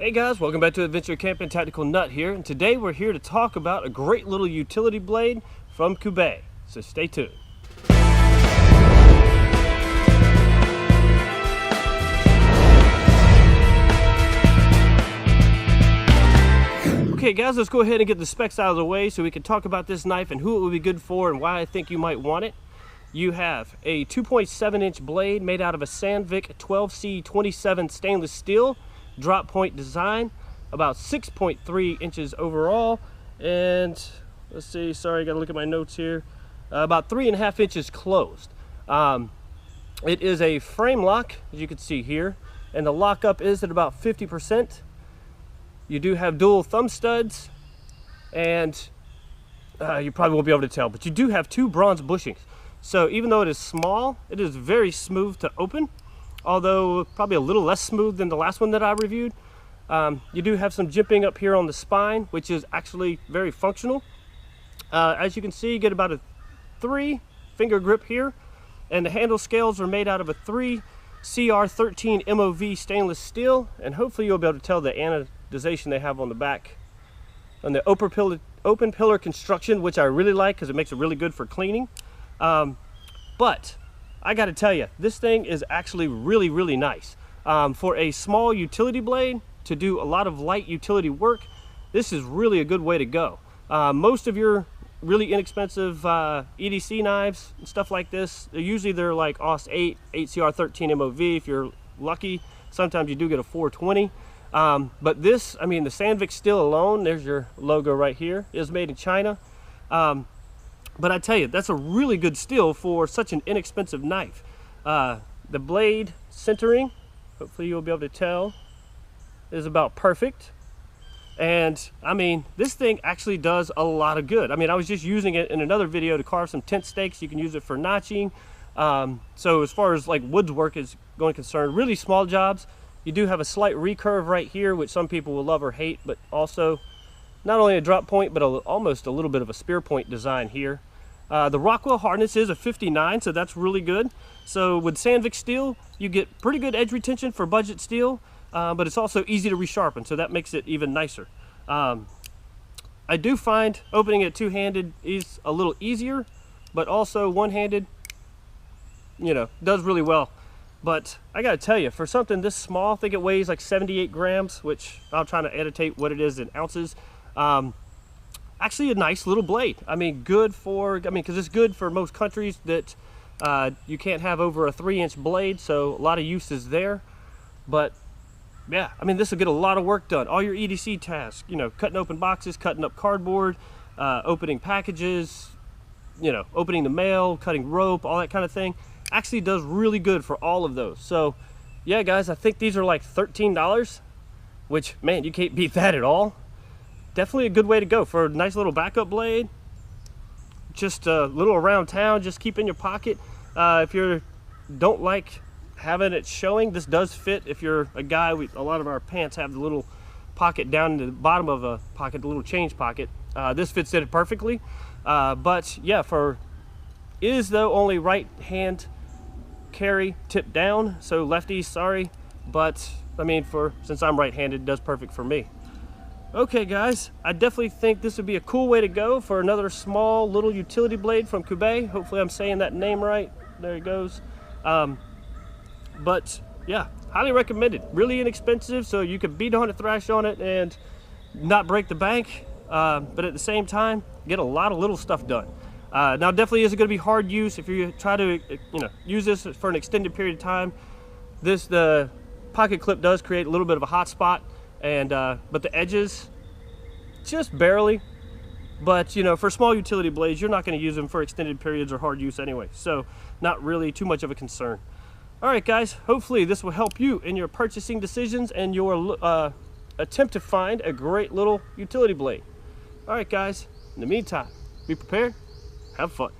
Hey guys, welcome back to Adventure Camping. Tactical Nut here, and today we're here to talk about a great little utility blade from Kubey. So stay tuned. Okay guys, let's go ahead and get the specs out of the way so we can talk about this knife and who it would be good for and why I think you might want it. You have a 2.7 inch blade made out of a Sandvik 12C27 stainless steel, drop point design, about 6.3 inches overall, and let's see, sorry, I gotta look at my notes here, about 3.5 inches closed. It is a frame lock, as you can see here, and the lockup is at about 50%. You do have dual thumb studs, and you probably won't be able to tell, but you do have two bronze bushings. So even though it is small, it is very smooth to open, although probably a little less smooth than the last one that I reviewed. You do have some jimping up here on the spine, which is actually very functional. As you can see, you get about a 3 finger grip here, and the handle scales are made out of a 3 CR13 MOV stainless steel, and hopefully you'll be able to tell the anodization they have on the back. On the open pillar construction, which I really like because it makes it really good for cleaning. But I got to tell you, this thing is actually really nice. For a small utility blade to do a lot of light utility work, this is really a good way to go. Most of your really inexpensive EDC knives and stuff like this, they're like AUS 8 CR13 MOV if you're lucky. Sometimes you do get a 420. But this, I mean, the Sandvik steel alone, there's your logo right here, is made in China. But I tell you, that's a really good steel for such an inexpensive knife. The blade centering, hopefully you'll be able to tell, is about perfect. And I mean, this thing actually does a lot of good. I mean, I was just using it in another video to carve some tent stakes. You can use it for notching. So as far as like woodwork is going concerned, really small jobs. You do have a slight recurve right here, which some people will love or hate, but also not only a drop point, but almost a little bit of a spear point design here. The Rockwell hardness is a 59, so that's really good. So with Sandvik steel, you get pretty good edge retention for budget steel, but it's also easy to resharpen, so that makes it even nicer. I do find opening it two-handed is a little easier, but also one-handed, you know, does really well. But I gotta tell you, for something this small, I think it weighs like 78 grams, which I'm trying to annotate what it is in ounces. Actually a nice little blade. I mean, because it's good for most countries that you can't have over a 3-inch blade, so a lot of uses there. But yeah, I mean, this will get a lot of work done. All your EDC tasks, you know, cutting open boxes, cutting up cardboard, opening packages, you know, opening the mail, cutting rope, all that kind of thing. Actually does really good for all of those. So yeah, guys, I think these are like $13, which, man, you can't beat that at all. Definitely a good way to go for a nice little backup blade. Just a little around town, just keep in your pocket. If you don't like having it showing, this does fit. If you're a guy, a lot of our pants have the little pocket down in the bottom of a pocket, the little change pocket. This fits in it perfectly. But yeah, is though only right hand carry, tip down, so lefties, sorry. But I mean, since I'm right-handed, it does perfect for me. Okay guys, I definitely think this would be a cool way to go for another small little utility blade from Kubey. Hopefully I'm saying that name right. There it goes. But yeah, highly recommended. Really inexpensive, so you could beat on it, thrash on it, and not break the bank. But at the same time, get a lot of little stuff done. Now definitely isn't going to be hard use if you try to use this for an extended period of time. The pocket clip does create a little bit of a hot spot. And but the edges, just barely. But you know, for small utility blades, you're not going to use them for extended periods or hard use anyway, so not really too much of a concern. All right guys, hopefully this will help you in your purchasing decisions and your attempt to find a great little utility blade. All right guys, in the meantime, be prepared, have fun.